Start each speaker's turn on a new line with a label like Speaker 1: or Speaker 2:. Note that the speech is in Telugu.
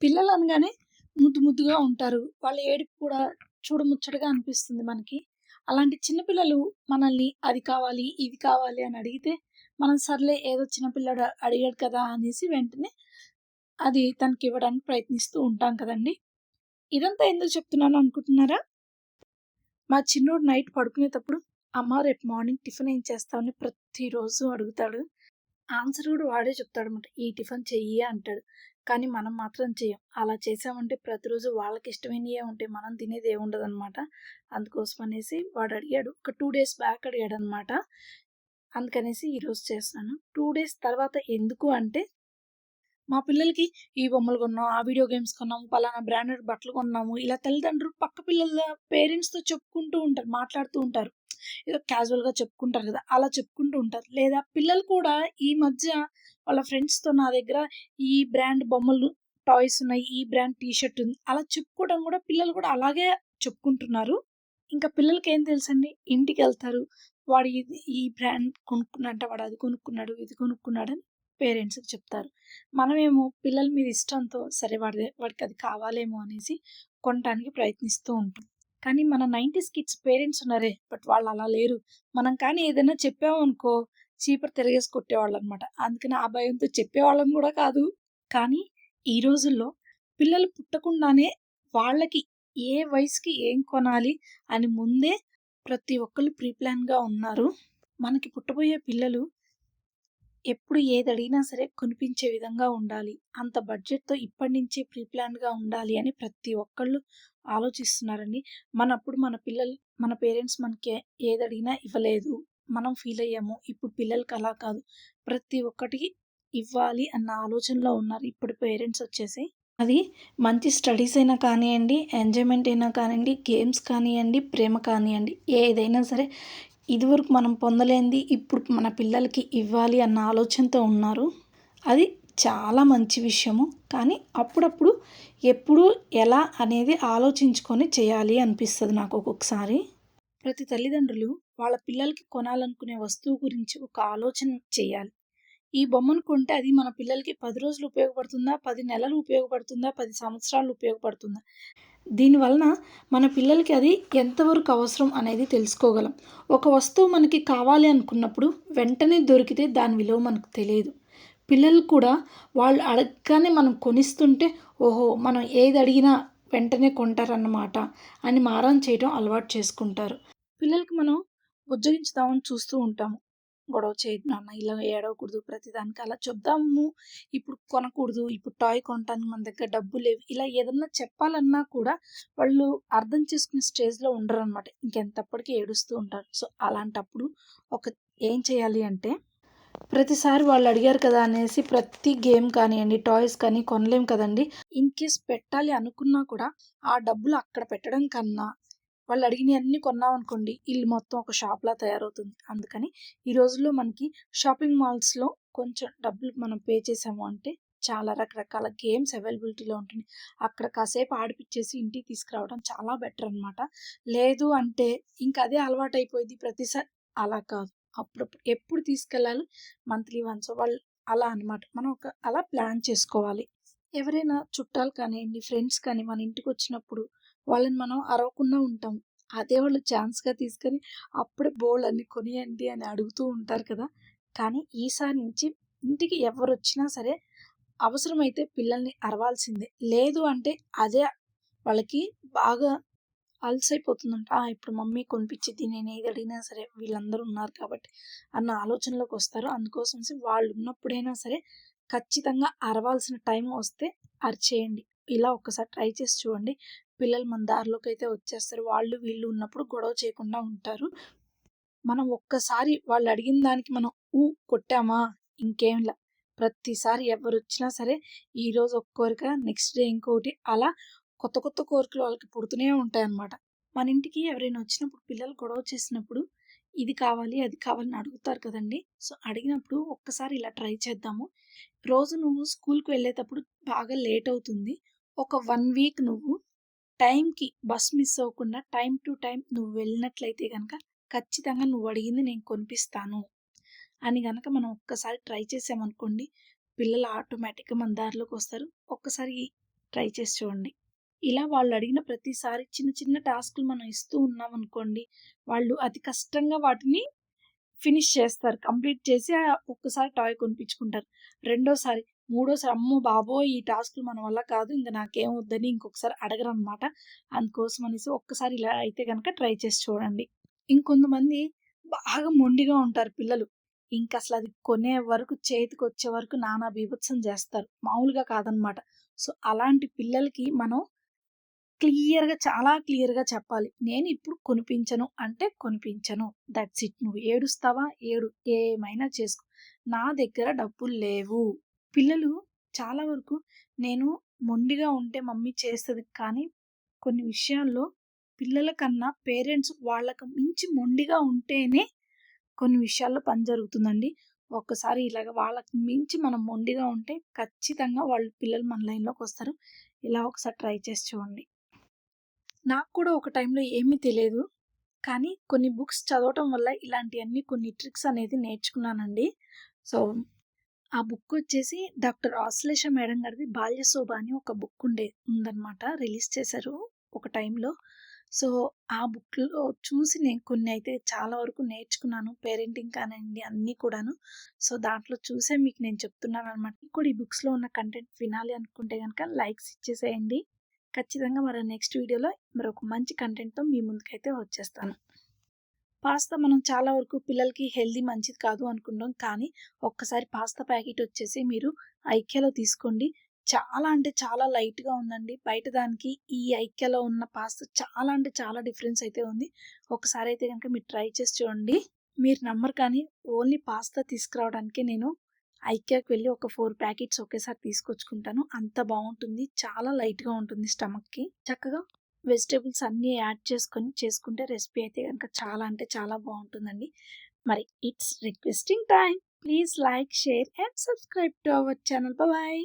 Speaker 1: పిల్లలు అనగానే ముద్దుగా ఉంటారు. వాళ్ళ ఏడుపు కూడా చూడముచ్చటగా అనిపిస్తుంది మనకి. అలాంటి చిన్న పిల్లలు మనల్ని అది కావాలి, ఇది కావాలి అని అడిగితే, మనం సర్లే ఏదో చిన్న పిల్లాడు అడిగాడు కదా అనేసి వెంటనే అది తనకివ్వడానికి ప్రయత్నిస్తూ ఉంటాం కదండీ! ఇదంతా ఎందుకు చెప్తున్నాను అనుకుంటున్నారా? మా చిన్నోడు నైట్ పడుకునేటప్పుడు, అమ్మ రేపు మార్నింగ్ టిఫిన్ ఏం చేస్తావు అని ప్రతిరోజు అడుగుతాడు. ఆన్సర్ కూడా వాడే చెప్తాడనమాట. ఈ టిఫిన్ చెయ్యి అంటాడు. కానీ మనం మాత్రం చెయ్యం. అలా చేసామంటే ప్రతిరోజు వాళ్ళకిష్టమైనయే ఉంటాయి. మనం తినేది ఏముండదనమాట. అందుకోసం అనేసి వాడు అడిగాడు. ఒక 2 డేస్ బ్యాక్ అడిగాడనమాట. అందుకనేసి ఈరోజు చేస్తున్నాను. 2 డేస్ తర్వాత ఎందుకు అంటే, మా పిల్లలకి ఈ బొమ్మలు కొన్నాం, ఆ వీడియో గేమ్స్ కొన్నాము, పలానా బ్రాండెడ్ బట్టలు కొన్నాము. ఇలా తల్లిదండ్రులు పక్క పిల్లల పేరెంట్స్‌తో చెప్పుకుంటూ ఉంటారు. మాట్లాడుతూ ఉంటారు. ఏదో క్యాజువల్‌గా చెప్పుకుంటారు కదా! అలా చెప్పుకుంటూ ఉంటారు. లేదా పిల్లలు కూడా ఈ మధ్య వాళ్ళ ఫ్రెండ్స్‌తో నా దగ్గర ఈ బ్రాండ్ బొమ్మలు, టాయ్స్ ఉన్నాయి. ఈ బ్రాండ్ టీ షర్ట్ ఉంది. అలా చెప్పుకోవడం కూడా పిల్లలు కూడా అలాగే చెప్పుకుంటున్నారు. ఇంకా పిల్లలకేం తెలుసండి? ఇంటికెళ్తారు. వాడు ఈ బ్రాండ్ కొనుక్కున్నాడంట, వాడు అది కొనుక్కున్నాడు, ఇది కొనుక్కున్నాడని పేరెంట్స్‌కి చెప్తారు. మనమేమో పిల్లల మీద ఇష్టంతో సరే వాడికి అది కావాలేమో అనేసి కొనటానికి ప్రయత్నిస్తూ ఉంటాం. కానీ మన 90స్ కిడ్స్ పేరెంట్స్ ఉన్నారే, బట్ వాళ్ళు అలా లేరు. మనం కానీ ఏదైనా చెప్పామనుకో చీపురు తిరగేసి కొట్టేవాళ్ళనమాట. అందుకని ఆ భయంతో చెప్పేవాళ్ళం కూడా కాదు. కానీ ఈ రోజుల్లో పిల్లలు పుట్టకుండానే వాళ్ళకి ఏ వయసుకి ఏం కొనాలి అని ముందే ప్రతి ఒక్కళ్ళు ప్రీ ప్లాన్‌గా ఉన్నారు. మనకి పుట్టబోయే పిల్లలు ఎప్పుడు ఏదడిగినా సరే కొనిపించే విధంగా ఉండాలి. అంత బడ్జెట్‌తో ఇప్పటి నుంచే ప్రీ ప్లాన్డ్‌గా ఉండాలి అని ప్రతి ఒక్కళ్ళు ఆలోచిస్తున్నారండి. మనప్పుడు మన పేరెంట్స్ మనకి ఏదడిగినా ఇవ్వలేదు. మనం ఫీల్ అయ్యాము. ఇప్పుడు పిల్లలకి అలా కాదు. ప్రతి ఒక్కటి ఇవ్వాలి అన్న ఆలోచనలో ఉన్నారు ఇప్పుడు పేరెంట్స్ వచ్చేసి. అది మంచి స్టడీస్ అయినా కానియండి, ఎంజాయ్‌మెంట్ అయినా కానియండి, గేమ్స్ కానియండి, ప్రేమ కానియండి, ఏదైనా సరే ఇదివరకు మనం పొందలేనిది ఇప్పుడు మన పిల్లలకి ఇవ్వాలి అన్న ఆలోచనతో ఉన్నారు. అది చాలా మంచి విషయము. కానీ అప్పుడప్పుడు ఎప్పుడు, ఎలా అనేది ఆలోచించుకొని చేయాలి అనిపిస్తది నాకు ఒక్కొక్కసారి. ప్రతి తల్లిదండ్రులు వాళ్ళ పిల్లలకి కొనాలనుకునే వస్తువు గురించి ఒక ఆలోచన చేయాలి. ఈ బొమ్మను కొంటే అది మన పిల్లలకి 10 రోజులు ఉపయోగపడుతుందా? 10 నెలలు ఉపయోగపడుతుందా? 10 సంవత్సరాలు ఉపయోగపడుతుందా? దీనివలన మన పిల్లలకి అది ఎంతవరకు అవసరం అనేది తెలుసుకోగలం. ఒక వస్తువు మనకి కావాలి అనుకున్నప్పుడు వెంటనే దొరికితే దాని విలువ మనకు తెలీదు. పిల్లలు కూడా వాళ్ళు అడగగానే మనం కొనిస్తుంటే, ఓహో! మనం ఏది అడిగినా వెంటనే కొంటారన్నమాట అని మారం చేయడం అలవాటు చేసుకుంటారు. పిల్లలకి మనం బుజ్జగించుదామని చూస్తూ ఉంటాము. గొడవ చేయకు నాన్న, ఇలా ఏడవకూడదు, ప్రతిదానికి అలా చెప్దాము. ఇప్పుడు కొనకూడదు, ఇప్పుడు టాయ్ కొనటానికి మన దగ్గర డబ్బులు లేవు. ఇలా ఏదన్నా చెప్పాలన్నా కూడా వాళ్ళు అర్థం చేసుకునే స్టేజ్‌లో ఉండరనమాట. ఇంకెంతప్పటికి ఏడుస్తూ ఉంటారు. సో, అలాంటప్పుడు ఒక ఏం చేయాలి అంటే, ప్రతిసారి వాళ్ళు అడిగారు కదా అనేసి ప్రతి గేమ్ కానియండి, టాయ్స్ కానీ కొనలేం కదండీ! ఇన్‌కేస్ పెట్టాలి అనుకున్నా కూడా ఆ డబ్బులు అక్కడ పెట్టడం కన్నా వాళ్ళు అడిగినయన్నీ కొన్నామనుకోండి, ఇల్లు మొత్తం ఒక షాప్‌లా తయారవుతుంది. అందుకని ఈ రోజుల్లో మనకి షాపింగ్ మాల్స్‌లో కొంచెం డబ్బులు మనం పే చేసాము అంటే చాలా రకరకాల గేమ్స్ అవైలబిలిటీలో ఉంటుంది. అక్కడ కాసేపు ఆడిపిచ్చేసి ఇంటికి తీసుకురావడం చాలా బెటర్ అనమాట. లేదు అంటే ఇంక అదే అలవాటైపోయిద్ది ప్రతిసారి. అలా కాదు. అప్పుడప్పుడు ఎప్పుడు తీసుకెళ్ళాలి? మంత్లీ వన్స్ వాళ్ళు అలా అనమాట. మనం అలా ప్లాన్ చేసుకోవాలి. ఎవరైనా చుట్టాలు కానియండి, ఫ్రెండ్స్ కానీ మన ఇంటికొచ్చినప్పుడు వాళ్ళని మనం అరవకుండా ఉంటాం. అదే వాళ్ళు ఛాన్స్‌గా తీసుకొని అప్పుడే బోలెడన్ని కొనియండి అని అడుగుతూ ఉంటారు కదా! కానీ ఈసారి నుంచి ఇంటికి ఎవరొచ్చినా సరే అవసరమైతే పిల్లల్ని అరవాల్సిందే. లేదు అంటే అదే వాళ్ళకి బాగా అలసైపోతుందంట. ఇప్పుడు మమ్మీ కొనిపిచ్చిద్ది నేను ఏది అడిగినా సరే వీళ్ళందరూ ఉన్నారు కాబట్టి అన్న ఆలోచనలోకొస్తారు. అందుకోసమేసి వాళ్ళున్నప్పుడైనా సరే ఖచ్చితంగా అరవాల్సిన టైం వస్తే అరిచేయండి. ఇలా ఒక్కసారి ట్రై చేసి చూడండి. పిల్లలు మన దారిలోకైతే వచ్చేస్తారు. వాళ్ళు వీళ్ళు ఉన్నప్పుడు గొడవ చేయకుండా ఉంటారు. మనం ఒక్కసారి వాళ్ళు అడిగిన దానికి మనం కొట్టామా ఇంకేంలా. ప్రతిసారి ఎవరొచ్చినా సరే ఈరోజు ఒక కోరిక, నెక్స్ట్ డే ఇంకోటి అలా కొత్త కొత్త కోరికలు వాళ్ళకి పుడుతూనే ఉంటాయన్నమాట. మన ఇంటికి ఎవరైనా వచ్చినప్పుడు పిల్లలు గొడవ చేసినప్పుడు ఇది కావాలి, అది కావాలని అడుగుతారు కదండీ! సో, అడిగినప్పుడు ఒక్కసారి ఇలా ట్రై చేద్దాము. రోజు నువ్వు స్కూల్‌కి వెళ్ళేటప్పుడు బాగా లేట్ అవుతుంది. ఒక 1 వీక్ నువ్వు టైంకి బస్ మిస్ అవ్వకుండా టైమ్ టు టైమ్ నువ్వు వెళ్ళినట్లయితే గనక ఖచ్చితంగా నువ్వు అడిగింది నేను కొనిపిస్తాను అని గనక మనం ఒక్కసారి ట్రై చేసామనుకోండి, పిల్లలు ఆటోమేటిక్‌గా మన దారిలోకొస్తారు. ఒక్కసారి ట్రై చేసి చూడండి. ఇలా వాళ్ళు అడిగిన ప్రతిసారి చిన్న చిన్న టాస్క్‌లు మనం ఇస్తూ ఉన్నామనుకోండి, వాళ్ళు అతి కష్టంగా వాటిని ఫినిష్ చేస్తారు. కంప్లీట్ చేసి ఒక్కసారి టాయ్ కొనిపించుకుంటారు. రెండోసారి, మూడోసారి అమ్మో బాబోయ్! ఈ టాస్క్‌లు మన వల్ల కాదు. ఇంక నాకేం వద్దని ఇంకొకసారి అడగరనమాట. అందుకోసం అనేసి ఒక్కసారి ఇలా అయితే గనక ట్రై చేసి చూడండి. ఇంకొంతమంది బాగా మొండిగా ఉంటారు పిల్లలు. ఇంకసలు అది కొనే వరకు చేతికొచ్చే వరకు నానా బీభత్సం చేస్తారు. మామూలుగా కాదనమాట. సో, అలాంటి పిల్లలకి మనం చాలా క్లియర్‌గా చెప్పాలి. నేనిప్పుడు కొనిపించను అంటే కొనిపించను. That's it. నువ్వు ఏడుస్తావా? ఏడు. ఏమైనా చేసుకో. నా దగ్గర డబ్బులు లేవు. పిల్లలు చాలా వరకు నేను మొండిగా ఉంటే మమ్మీ చేస్తది. కానీ కొన్ని విషయాల్లో పిల్లల కన్నా పేరెంట్స్ వాళ్ళకి మించి మొండిగా ఉంటేనే కొన్ని విషయాల్లో పని జరుగుతుందండి. ఒక్కసారి ఇలాగ వాళ్ళకి మించి మనం మొండిగా ఉంటే ఖచ్చితంగా పిల్లలు మన లైన్‌లోకొస్తారు. ఇలా ఒకసారి ట్రై చేసి చూడండి. నాకు కూడా ఒక టైంలో ఏమీ తెలీదు. కానీ కొన్ని బుక్స్ చదవటం వల్ల ఇలాంటియన్నీ కొన్ని ట్రిక్స్ అనేది నేర్చుకున్నానండి. సో, ఆ బుక్కొచ్చేసి డాక్టర్ ఆశ్లేష మేడం గారిది 'బాల్యశోభ' అని ఒక బుక్ ఉందనమాట. రిలీజ్ చేశారు ఒక టైంలో. సో, ఆ బుక్‌లో చూసి నేను కొన్ని అయితే చాలా వరకు నేర్చుకున్నాను. పేరెంటింగ్ కానియండి అన్నీ కూడాను. సో, దాంట్లో చూసే మీకు నేను చెప్తున్నాననమాట. మీకు కూడా ఈ బుక్స్‌లో ఉన్న కంటెంట్ వినాలి అనుకుంటే గనక లైక్స్ ఇచ్చేసేయండి. ఖచ్చితంగా మరో నెక్స్ట్ వీడియోలో మరొక మంచి కంటెంట్‌తో మీ ముందుకైతే వచ్చేస్తాను. పాస్తా మనం చాలా వరకు పిల్లలకి హెల్తీ మంచిది కాదు అనుకుంటాం. కానీ ఒక్కసారి పాస్తా ప్యాకెట్ వచ్చేసి మీరు ఐక్యాలో తీసుకోండి. చాలా అంటే చాలా లైట్‌గా ఉందండి. బయట దానికి ఈ ఐక్యాలో ఉన్న పాస్తా చాలా అంటే చాలా డిఫరెన్స్ అయితే ఉంది. ఒకసారి అయితే గనుక మీరు ట్రై చేసి చూడండి. మీరు నమ్మరు కానీ ఓన్లీ పాస్తా తీసుకురావడానికే నేను ఐక్యాకి వెళ్ళి ఒక 4 ప్యాకెట్స్ ఒకేసారి తీసుకొచ్చుకుంటాను. అంత బావుంటుంది. చాలా లైట్‌గా ఉంటుంది స్టమక్‌కి. చక్కగా వెజిటబుల్స్ అన్నీ యాడ్ చేసుకుంటే రెసిపీ అయితే గనక చాలా అంటే చాలా బావుంటుందండి. మరి it's requesting time. Please like, share and subscribe to our channel. Bye.